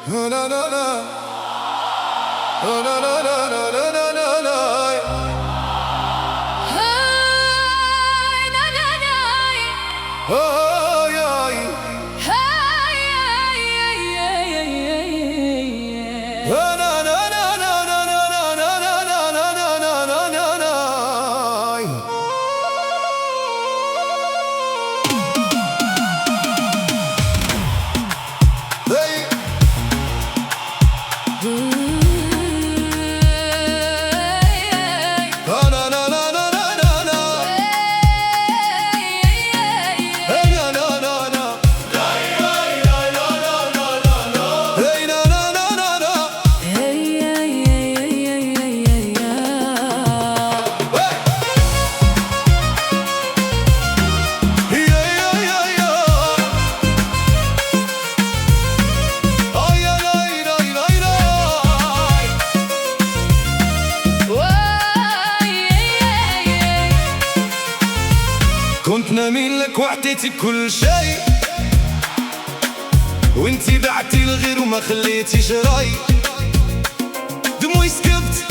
لا لا لا لا لا لا لا لا لا لا لا. هاي نا نا ناي هاي هاي هاي هاي لا لا لا لا لا لا لا لا لا لا لا لا لا لا. كنت نميل لك واعطيتي بكل شيء، وانتي بعتي لغير وما خليتيش راي. دموعي سكبت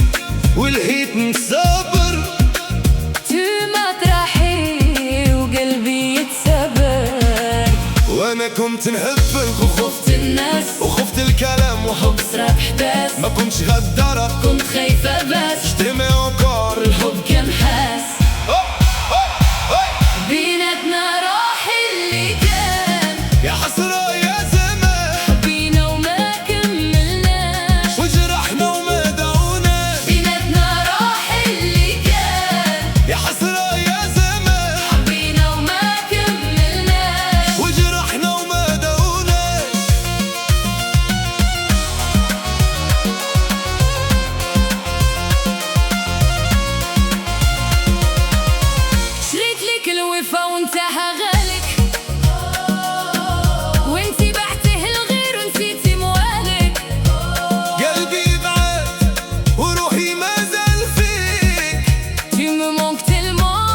ولهيت نصبر، مطرحي وقلبي يتسبر، وانا كنت نحبك وخفت الناس وخفت الكلام وحب صرا بحباس. ما كنتش غدارة، كنت خايفة بس اجتمع وكار الحب كان حاس بيناتنا راح اللي كان. يا حسرة يا زمان، حبينا وما كملناش وجرحنا وما دعوناش. بيناتنا راح اللي كان. يا حسرة يا زمان، حبينا وما كملناش وجرحنا وما دعوناش. شريت لك الوفا وانتهى غالك، وانتي بعتيه الغير ونسيتي موالك. قلبي بعد وروحي ما زال فيك، Tu me manques tellement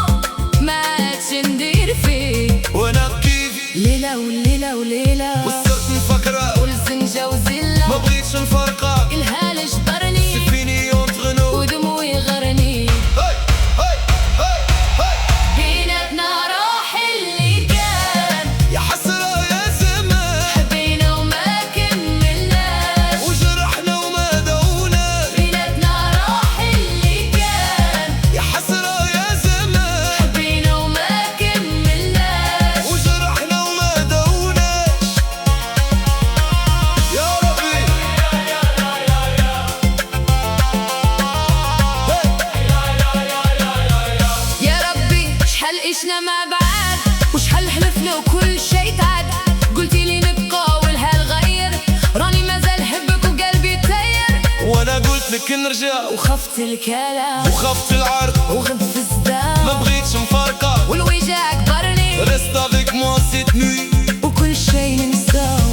ما عادش ندير فيك. وانا بكيفي ليلة وليلة وليلة وصرت نفكرك، والزنجة وزلة ما بغيتش نفرقك. الهالة جبرني فيني يوم تغنو ودموعي غرني. هاي هاي هاي هاي. بيناتنا راح اللي كان. يا حسرة يا زمان، حبينا وما كملناش وجرحنا وما دعوناش. بيناتنا راح اللي كان. يا حسرة يا زمان، حبينا وما كملناش وجرحنا وما دعوناش. يا ربي يا ربي شحال عشنا مع بعض، وشحال حلفنا وكل شي تعاد. قلتي لي نبقى والهال غير، راني مازال نحبك وقلبي تاير. وانا قلت لك نرجع وخفت الكلام وخفت العرض، وغب في ما الصدام بغيتش نفارقك. والوجع كبرني، Reste avec moi cette nuit. وكل شي ننساو.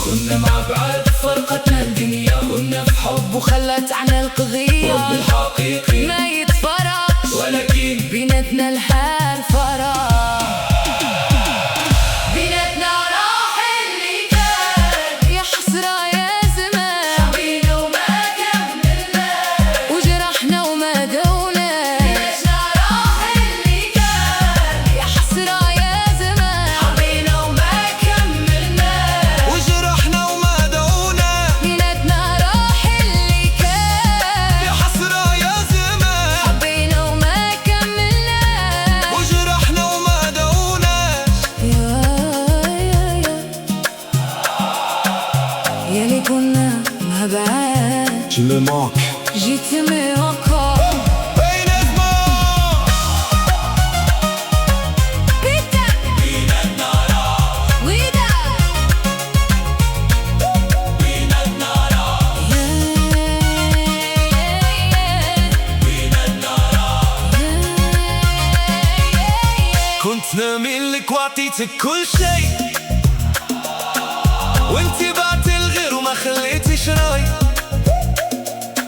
كنا مع بعض فرقتنا الدنيا، كنا في حب وخلت عنا القضية. حب الحقيقي ما يتفرقش، ولكن بيناتنا الحال فراغ. بيناتنا راح اللي كان. يا حسرة يا زمان، حبينا وما كملناش وجرحنا وما دوناش. بيناتنا راح اللي كان. يا حسرة يا زمان، حبينا وما كملناش وجرحنا وما دعوناش. بيناتنا راح اللي كان. يا حسرة يا زمان، حبينا وما كملناش وجرحنا وما دعوناش. يا اللي كنا مع بعض، Tu me manques. جيت مي encore. Hey Nesma. بيتا ويدا كنت نميل لك واعطيتك كل شيء، وانتي بعتي الغير وما خليتيش راي.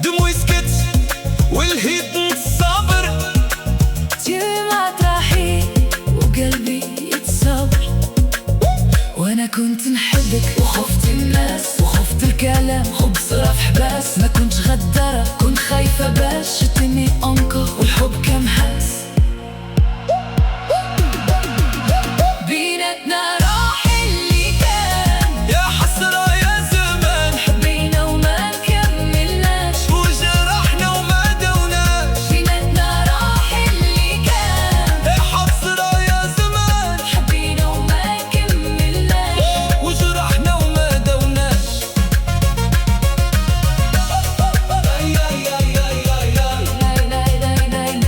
دموعي سكت والهيد نصبر، Tu مطرحي وقلبي يتصبر، وانا كنت كنت نحبك وخفت الناس وخفت الكلام، حب صرف حباس، ما كنتش غدارة، كنت خايفة باش تني انكور والحب كان حاس. بيناتنا راح اللي كان، يا حسرة يا زمان، حبينا وما كملناش، وجرحنا وما دوناش. بيناتنا راح اللي كان، يا حسرة يا زمان، حبينا وما كملناش، وجرحنا وما دوناش. لاي لاي لاي لاي لاي لاي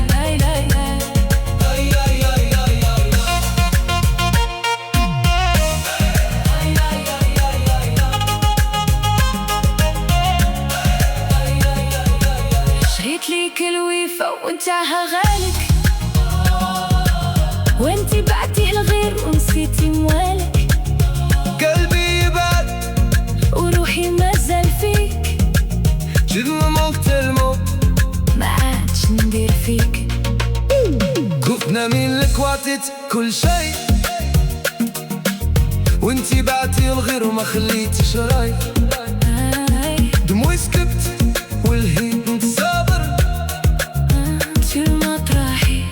شريت ليك الوفا وانتها غالك، وانتي بعتي الغير ونسيتي موالك، قلبي يبعد وروحي مازال فيك، جد موت الموت، ما عادش ندير فيك. كفنا من لك وعطيت كل شي، وانتي بعتي الغير وما خليتش راي. دموعي سكبت والهيت نتصابر، انتي المطرحي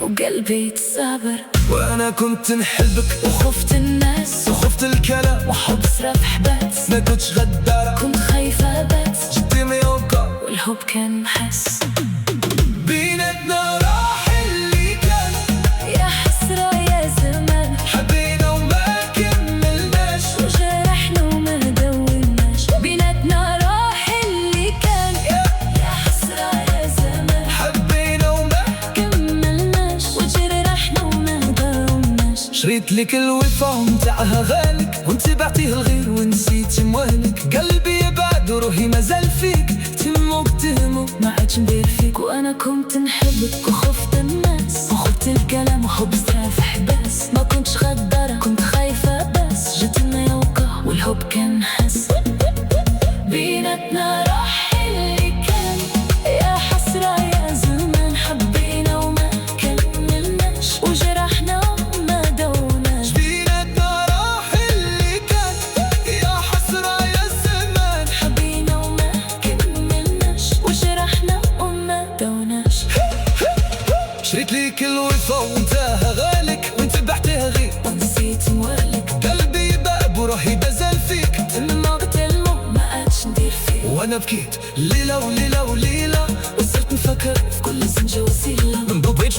وقلبي تصابر، وانا كنت نحبك وخفت الناس وخفت الكلام، وحب صرف حبات، ما كنتش غدارة، كنت خايفة بات، جدي ميوكا والحب كان محس. بيناتنا راح اللي كان، يا حسرة يا زمان، حبينا وما كملناش، وجرحنا وما دوناش. بيناتنا راح اللي كان، يا حسرة يا زمان، حبينا وما. كملناش، وجرحنا وما دوناش. شريت لك الوفا ومتاعها غالك، وانت بعتيه الغير ونسيتي موالك. قلبي يبعد وروحي مازال فيك، تهمك تهمك ما عادش ندير فيك، وانا كنت نحبك وخفت الناس وخفت الكلام وحب صرف حباس، ما كنتش غدارة، كنت خايفة بس جتنا يوقع والحب كان حس. بيناتنا راح اللي كان، يا حسرة يا زمان، حبينا وما كملناش، وجرحنا وما دوناش. بيناتنا راح اللي كان، يا حسرة يا زمان، حبينا وما كملناش، وجرحنا وما دوناش. شريت لك الوفا وانتها غالك، وانت بعتيها غير ونسيت موالك، قلبي يباب وروحي بزال فيك، لما قتلمو ما عادش ندير فيه. وانا بكيت ليلة وليلة وليلة، وصرت نفكر في كل زنجة وسيلة. من ضبيت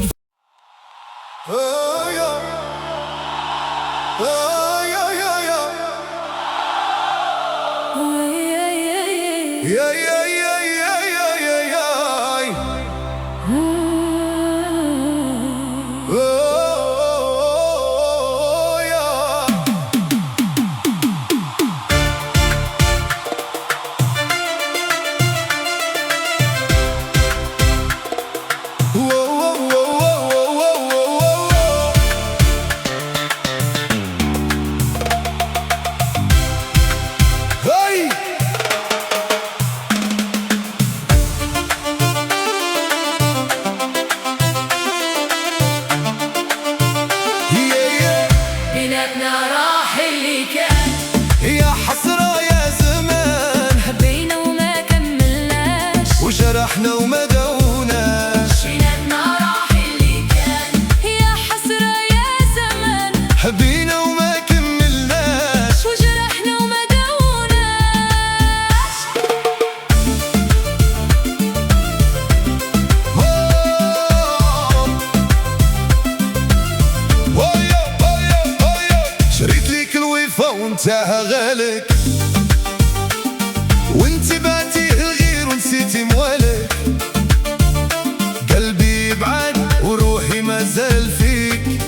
بيناتنا راح اللي كان، يا حسرة يا زمان، حبينا وما كملناش، وجرحنا وما دوناش. بيناتنا راح اللي كان، يا حسرة يا زمان، حبينا وما كملناش، وجرحنا وما دوناش. شريت ليك الوفا وانتها غالك، وانت بعتيه الغير ونسيتي موالك. قلبي يبعد وروحي مازال فيك،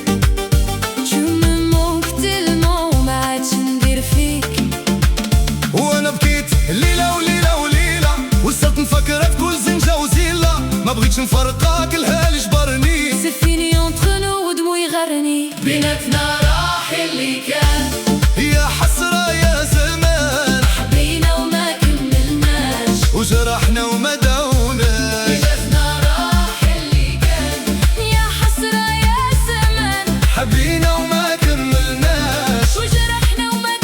شو من موقت المو ما عادش ندير فيك. وانا بكيت ليلة وليلة وليلة، وصلت نفكر في كل زنجة وزيلة. ما بغيتش نفرقاك الهال جبرني، سفيني اونتخنو ودموعي غرني. بيناتنا راح اللي كان، يا حسرة يا زمان، حبينا وما كملناش، وجرحنا وما دوناش. بيناتنا راح اللي كان، يا حسرة يا زمان، حبينا وما كملناش، وجرحنا وما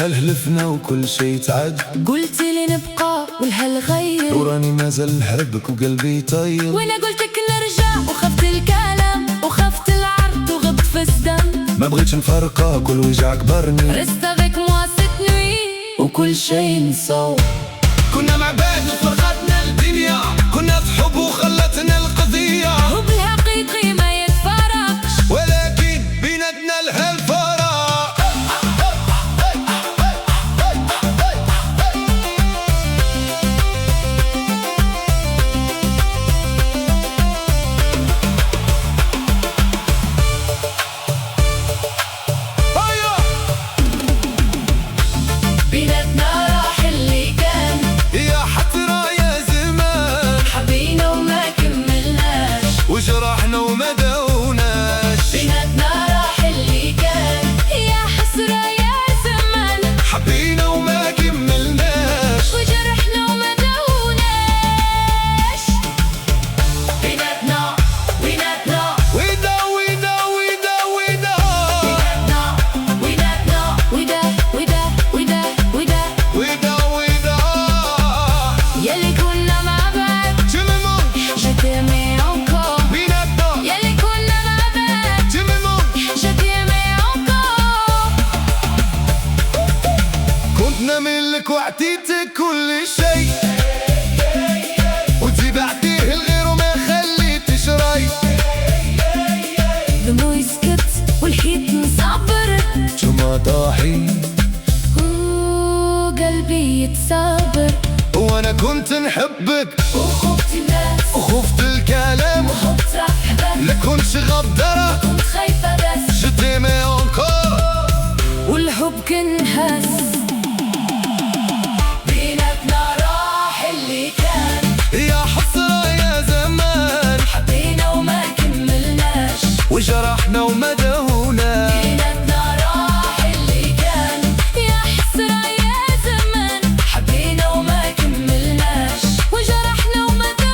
هالهلفنا وكل شي تعد، قلت لي نبقى والهالغير، وراني ما زال نحبك وقلبي يطير. وانا قلتك نرجع وخفت الكلام وخفت العرض وغبت في الدم. ما بغيتش نفرقك والوجع كبرني. Reste avec moi cette nuit وكل شي نساو. كنا مع بعض وفرقتنا الدنيا، كنا في حب وخلتنا القضية. حب الحقيقي ما يتفرقش، ولكن بيناتنا الهالفراق. بيناتنا راح اللي كان، يا حسرة يا زمان، حبينا وما كملناش، وجرحنا وما داوناش. بيناتنا راح اللي كان، يا حسرة يا زمان، حبينا وما كملناش، وجرحنا وما داوناش. بيناتنا بيناتنا ودا ودا ودا ودا، بيناتنا ودا ودا ودا ودا ودا ودا. يلي كنا مع بعض، Tu me manques, je t'aimais encore. بيناتنا. يلي كنا مع بعض، Tu me manques. je t'aimais encore. كنت نملك وعطيتك كل شي، وانتي بعتيه الغير وما خليتش راي. دموعي سكت والحيط نصبر، جمعة ضاحي وقلبي يتصابر، وانا كنت نحبك وخفت الناس وخفت الكلام، وخفت احبك، لا كنتش غدرة. كنت خايفة بس، Je t'aimais encore. والحب كان هس. بيناتنا راح اللي كان، يا حسرة يا زمان، حبينا وما كملناش، وجرحنا وما داوناش. بيناتنا راح اللي كان، يا حسرة يا زمان، حبينا وما كملناش، وجرحنا وما داوناش.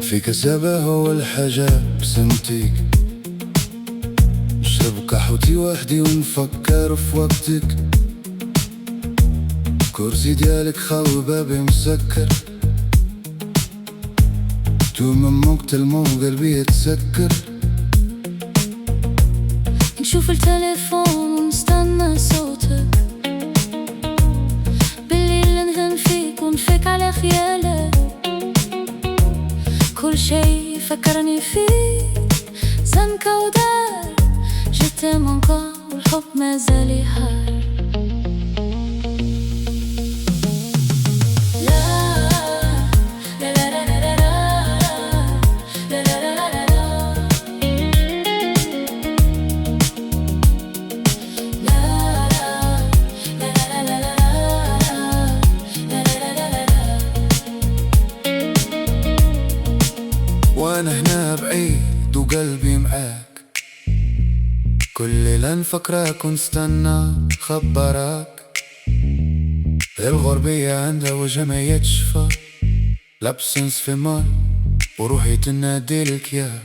فيك سبه والحاجة بسمتك، شبكة حوتي وحدي ونفكر في وقتك. كرسي ديالك خاوي بابي مسكر، تو من مقتل قلبي يتسكر. نشوف التليفون ونستنى صوتك، بالليل نغن فيك ونفيك على خيالك. كل شي فكرني فيك زنكة ودار، je t'aime encore والحب مازال يحار. وانا هنا بعيد وقلبي معاك، كل ليلة نفكرك ونستنى خبرك. الغربية عندها وجه ما يتشفى، لابسنس في مال وروحي تناديلك يا.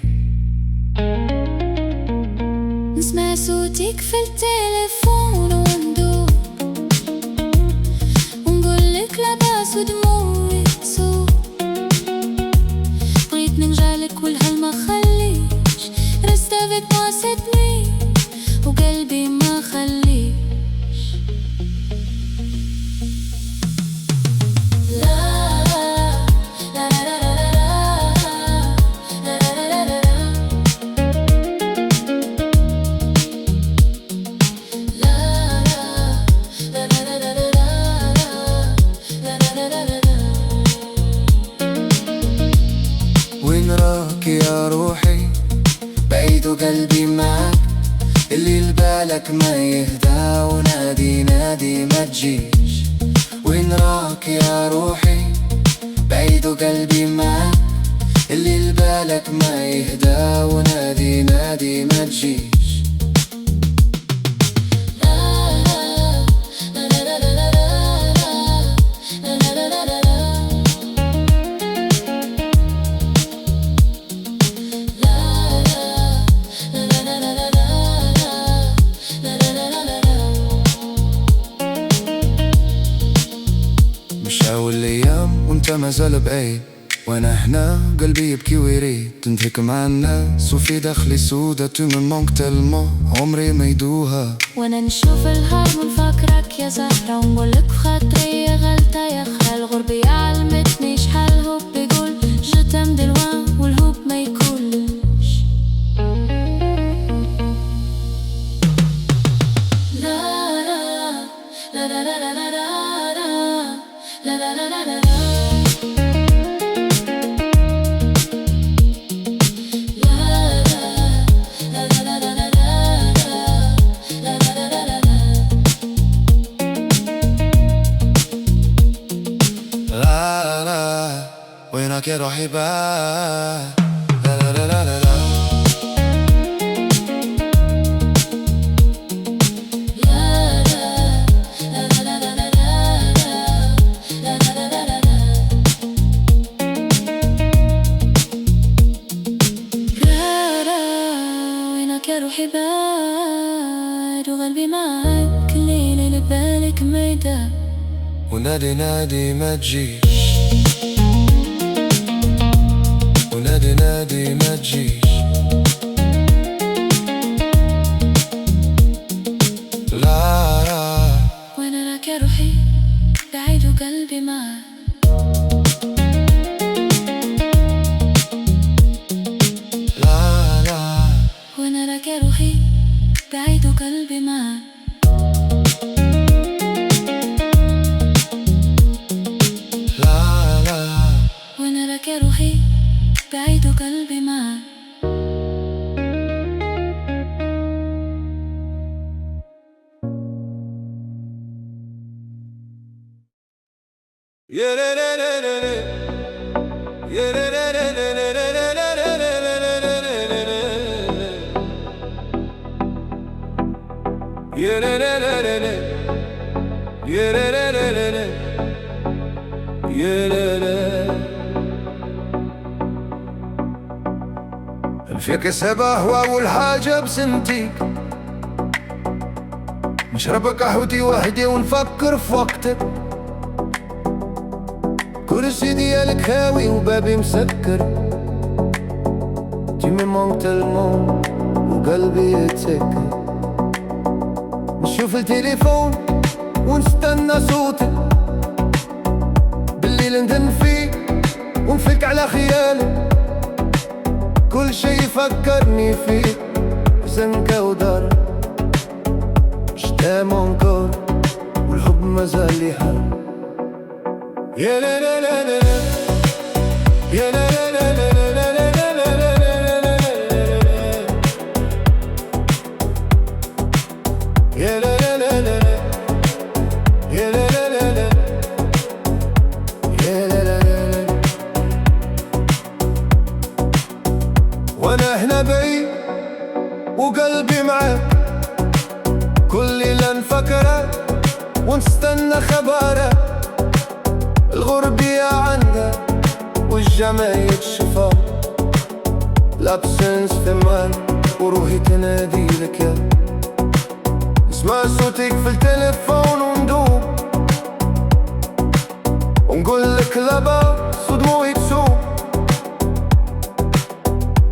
نسمع صوتك في التليفون وندوب، ونقولك لاباس ودموعي تسوق. بغيت نرجعلك والهل ما خليش، reste avec moi cette nuit وقلبي ما خليش. بالك ما يهدى، ونادي نادي ما تجيش. وين راك يا روحي بعيد وقلبي معاك، اللي لبالك ما يهدى، ونادي نادي ما تجيش. مشاو الايام وانت مازال بعيد، وانا هنا قلبي يبكي ويريد. تنتهك مع الناس وفي داخلي سودة، تو من مونك تلمو عمري ما يدوها. وانا نشوف الهرم ونفكرك يا زهرة، ونقولك في خاطري يا غلطة يا خال. الغربة يعلمتني شحال هوب بيقول جتم دلوان والهوب ما يكولش. لا لا لا لا لا لا لا لا لا لا لا لا. وينك يا روحي بقى؟ لا لا لا لا لا. وينك يا روحي بعد وقلبي معاك، الليل اللي ببالك ما يدام، ونادي نادي ما تجيش. ونادي نادي ما تجيش. لا لا. وين راك يا روحي بعيد وقلبي معاك. لا لا. وين راك يا روحي بعيد وقلبي معاك. لا لا. وين راك يا روحي بعيد وقلبي معاك. يا لا لا لا لا. يا لا لا لا لا لا لا لا لا لا لا. يا لا لا لا لا. يا لا لا لا لا. يا لا لا. فيك سبه واول حاجة بسنتيك، نشرب قهوتي وحدي ونفكر في وقتك. كرسي ديالك هاوي وبابي مسكر، تي من مونك تلمو وقلبي يتسكر. نشوف التليفون ونستنى صوتك، بالليل ندن فيك ونفيك على خيالك. كل شي يفكرني فيك زنقة ودار، جتام انكور والحب مازال يحار. يا لا لا لا لا. يا لا لا لا لا لا لا لا لا لا. يا لا لا لا لا. يا لا لا لا لا. يا لا لا لا. وانا هنا بعيد وقلبي معاك، كل ليلة نفكرك ونستنى خبرك. الغربية عندك والجمايل شفا، الابسنس ثمان وروحي تنادي لك يا. اسمع صوتك في التليفون وندوب، ونقول لك لاباس ودموعي تسوق.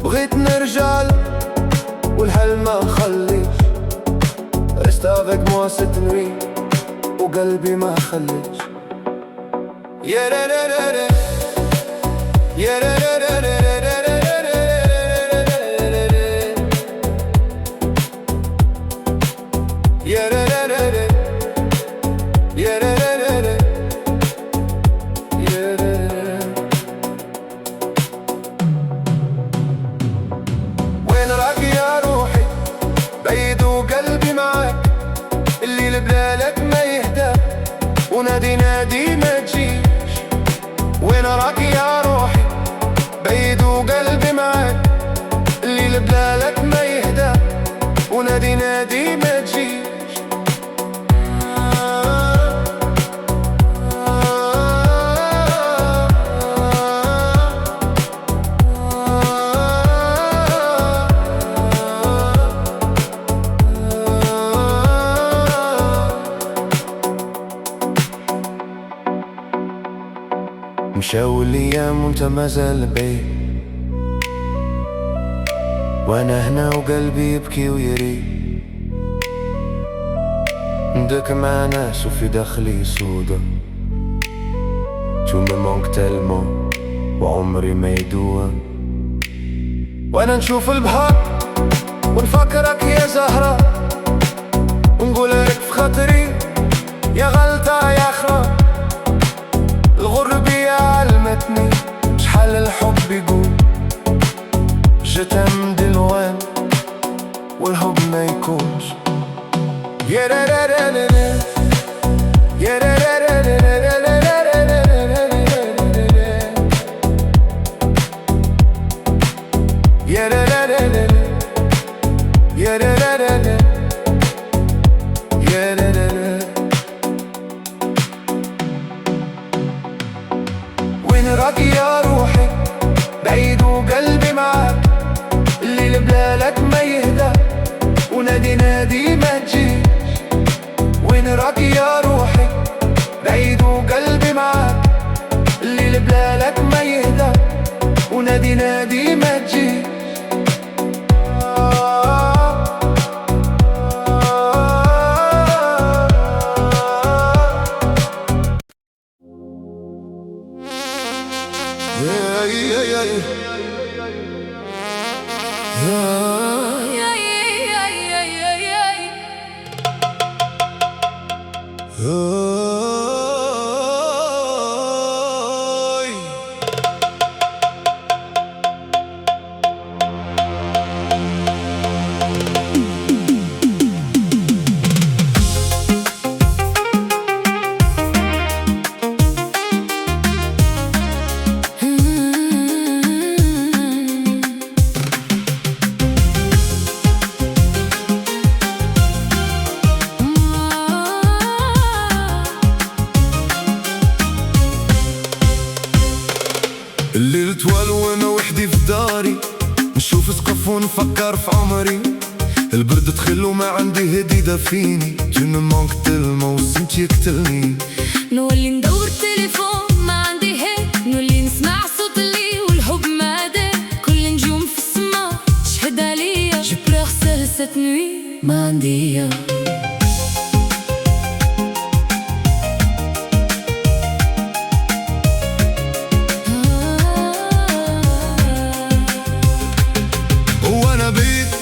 بغيت نرجع والحل ما نخليش، reste avec moi cette nuit وقلبي ما خليش. يا لا لا لا لا. يا لا لا لا لا لا لا. يا لا لا لا لا. يا لا لا لا لا. يا لا لا. وين راك يا روحي بعيد وقلبي معاك. مشاو الايام وانت مازال بعيد، وانا هنا وقلبي يبكي ويريد. ندك مع ناس وفي داخلي سودا، tu me manques tellement وعمري ما يدوم. وانا نشوف البحر ونفكرك يا زهرة، ونقول لك في خاطري يا غلطة يا خرا. الغربية علمتني شحال الحب يقول je t'aime de loin والحب ما يكونش. يا را را را را را يا را را را را را يا را را را را يا را را را را يا را را را. وين راك يا روحي بعيد وقلبي معاك، الليل بلالك ما يهدى ونادي نادي ما تجيش. وين راك يا روحي بعيد وقلبي معاك، الليل بلالك ما يهدى ونادي نادي ما تجيش. الليل طوال وانا وحدي في داري، نشوف سقف ونفكر في عمري. البرد دخل وما عندي هدي دافيني، tu me manques tellement وسمت يقتلني. نولي ندور التليفون ما عندي هيك، نولي نسمع صوت اللي والحب ما دار. كل نجوم في السما تشهد عليا، جي بلوغ سيل سيت نوي ما عندي.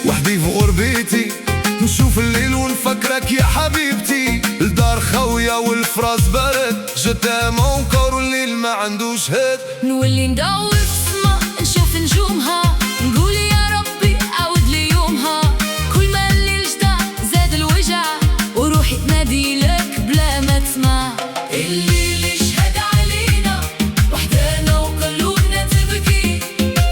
وحدي في غربتي نشوف الليل ونفكرك يا حبيبتي. الدار خوية والفراس برد je t'aime encore والليل ما عندوش هد. نولي ندور في السما نشوف نجومها، نقول يا ربي عاود لي يومها. كل ما الليل جدا زاد الوجع، وروحي تنادي لك بلا ما تسمع. الليل يشهد علينا وحدانا وقلوبنا تبكي،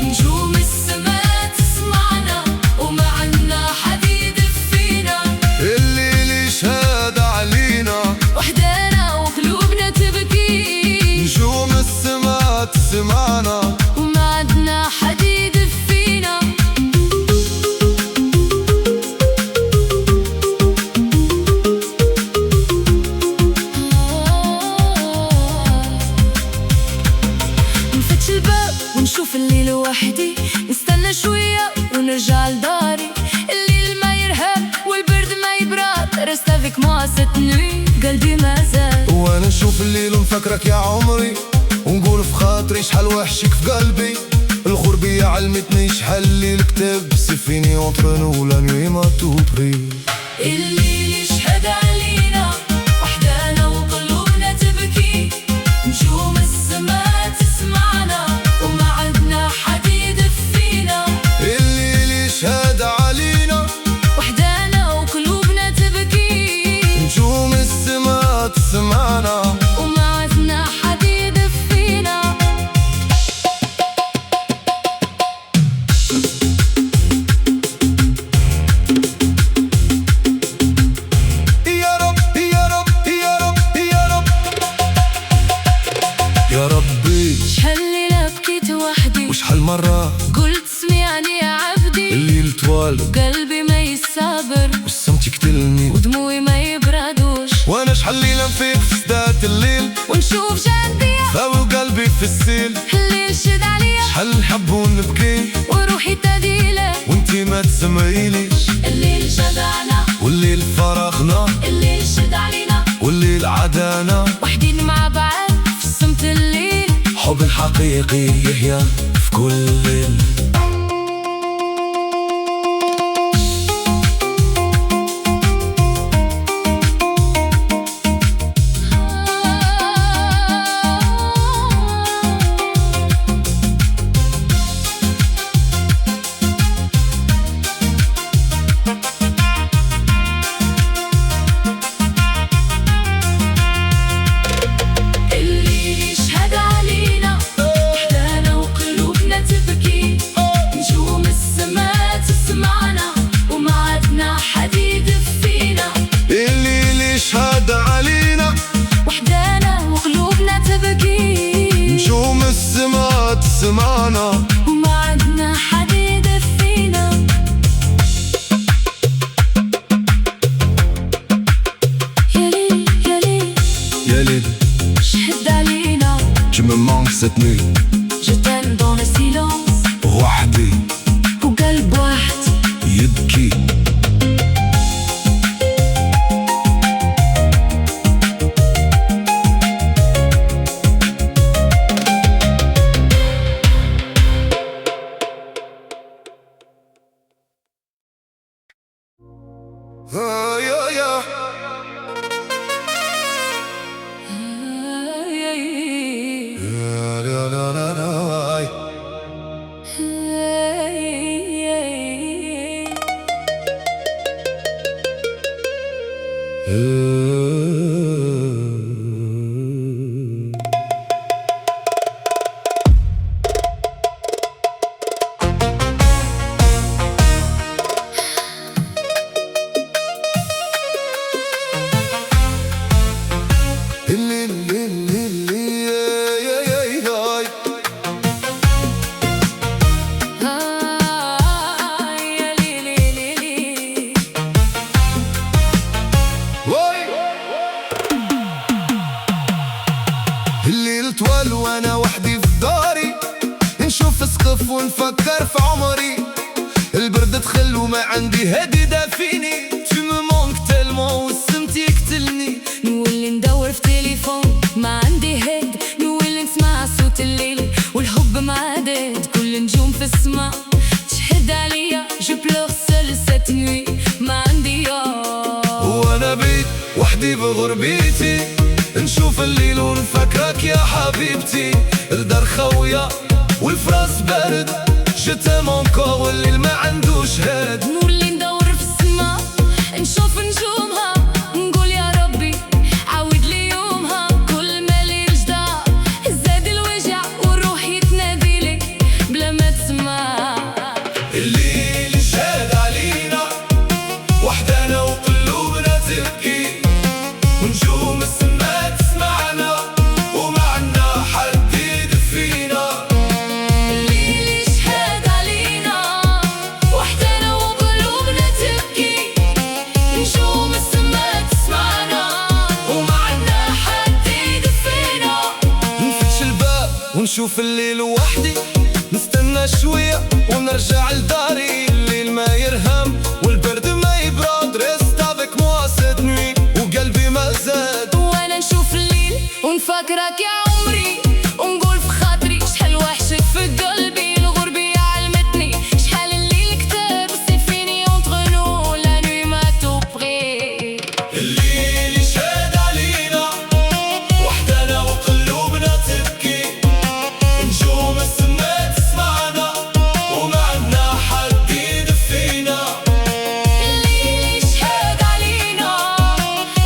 نجوم السما تسمعنا وما عنا حد يدفينا. الليل يشهد علينا وحدانا وقلوبنا تبكي، نجوم السما تسمعنا وما عندنا حد يدفينا. نفتش الباب ونشوف الليل وحدي، نستنى شوية ونرجع لداري. الليل ما يرهب والبرد ما يبرد، reste avec moi cette nuit قلبي ما زال. وانا نشوف الليل ونفكرك يا عمري، ونقول في خاطري شحال وحشك في قلبي. الغربية علمتني شحال الليل كتاب سيفيني اونتر نو لا نوي ما تو بري. الليل يشهد علينا وحدانا وقلوبنا تبكي، نجوم السما تسمعنا وما عندنا حد يدفينا. الليل يشهد علينا وحدانا وقلوبنا تبكي، نجوم السما تسمعنا وما عندنا حد يدفينا. يا رب يا رب يا رب يا رب يا ربي. شحال ليلة بكيت وحدي، وشحال مرة قلت سمعني يا عبدي. الليل طوال وقلبي ما يصابر، والصمت يقتلني ودموعي ما يبردوش. وانا شحال ليلة نفيق في سدات الليل، ونشوف جنبي فاوي قلبي في السيل، الليل شد عليا شحال نحب ونبكي وروحي تديلة وانتي ما تسمعيليش. الليل شدعنا والليل فراغنا، الليل شد علينا والليل عدانا، وحدين مع بعض في صمت الليل. حب حقيقي يحيا في كل ليل. سمعنا وما عدنا حد يدفينا. يا ليل يا ليل يا ليل شهد علينا. Tu me manques cette nuit. Je t'aime dans le silence. وحدي وقلب واحد يبكي. الليل طوال وانا وحدي في داري، نشوف سقف ونفكر في عمري. البرد دخل وما عندي هادي دافيني. Tu me manques tellement والسمت يقتلني. نولي ندور في تليفون ما عندي هاد، نولي نسمع صوت الليل والحب معدد. كل نجوم في السما تشهد عليا. Je pleure seule cette nuit ما عندي يار. وانا بيت وحدي بغربيتي، نشوف الليل ونفكرك يا حبيبتي. الدار خوية والفراس بارد. Je t'aime encore والليل ما عندوش هاد. نولي ندور في السما نشوف نجومها، نقول يا ربي عاود لي يومها. كل ما الليل جدا زاد الوجع وروحي تناديلي بلا ما تسمع. الليل شاد علينا وحدانا وقلوبنا تبكي، ونجوم السما تسمعنا وما عنا حد يدفينا. الليل شهد علينا وحدانا وقلوبنا تبكي، نجوم السما تسمعنا وما عنا حد يدفينا. نفتش الباب ونشوف الليل وحدي، نستنى شوية ونرجع لداري. الليل ما يرهم والبرد ما يبرد. Reste avec moi cette nuit وقلبي ما زاد. وانا نشوف الليل ونفكرك يا عمري، ونقول في خاطري شحال وحشك في قلبي. الغربية علمتني شحال الليل كتاب. C'est fini entre nous la nuit m'a tout pris. الليل شاد علينا وحدانا وقلوبنا تبكي، نجوم السما تسمعنا وما عنا حد يدفينا. الليل شهد علينا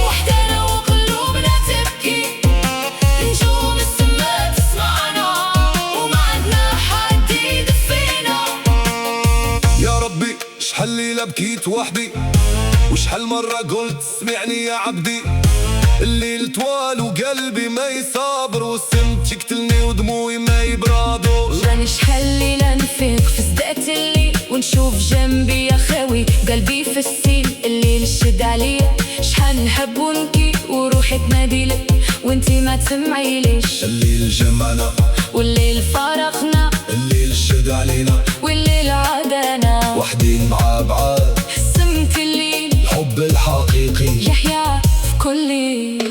وحدانا وقلوبنا تبكي، نجوم السما تسمعنا وما عندنا حد يدفينا. يا ربي شحال ليلة بكيت وحدي، وشحال مرة قلت سمعني يا عبدي. الليل طوال وقلبي ما يصابر، والسمت يقتلني ودموعي ما يبرادوش. راني شحال ليلة نفيق في صدقة الليل، ونشوف جنبي يا خاوي قلبي في السيل. الليل شد عليا شحال نحب ونبكي، وروحي تناديلك وانتي ما تسمعيليش. الليل جمعنا والليل فارقنا، الليل شد علينا، والليل عادانا، وحدين مع بعض اسم كل ليل، الحب الحقيقي يحيا في كل ليل.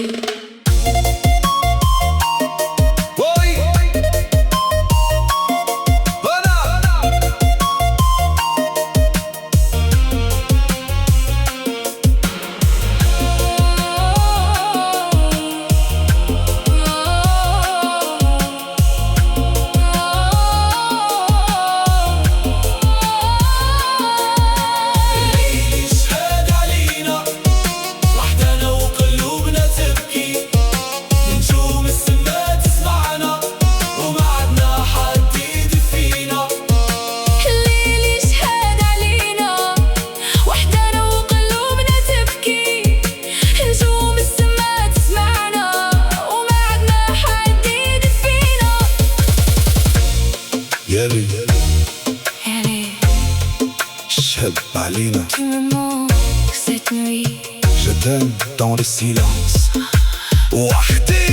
شهد علينا Tu me manques cette nuit. Je t'aime dans le silence وحدي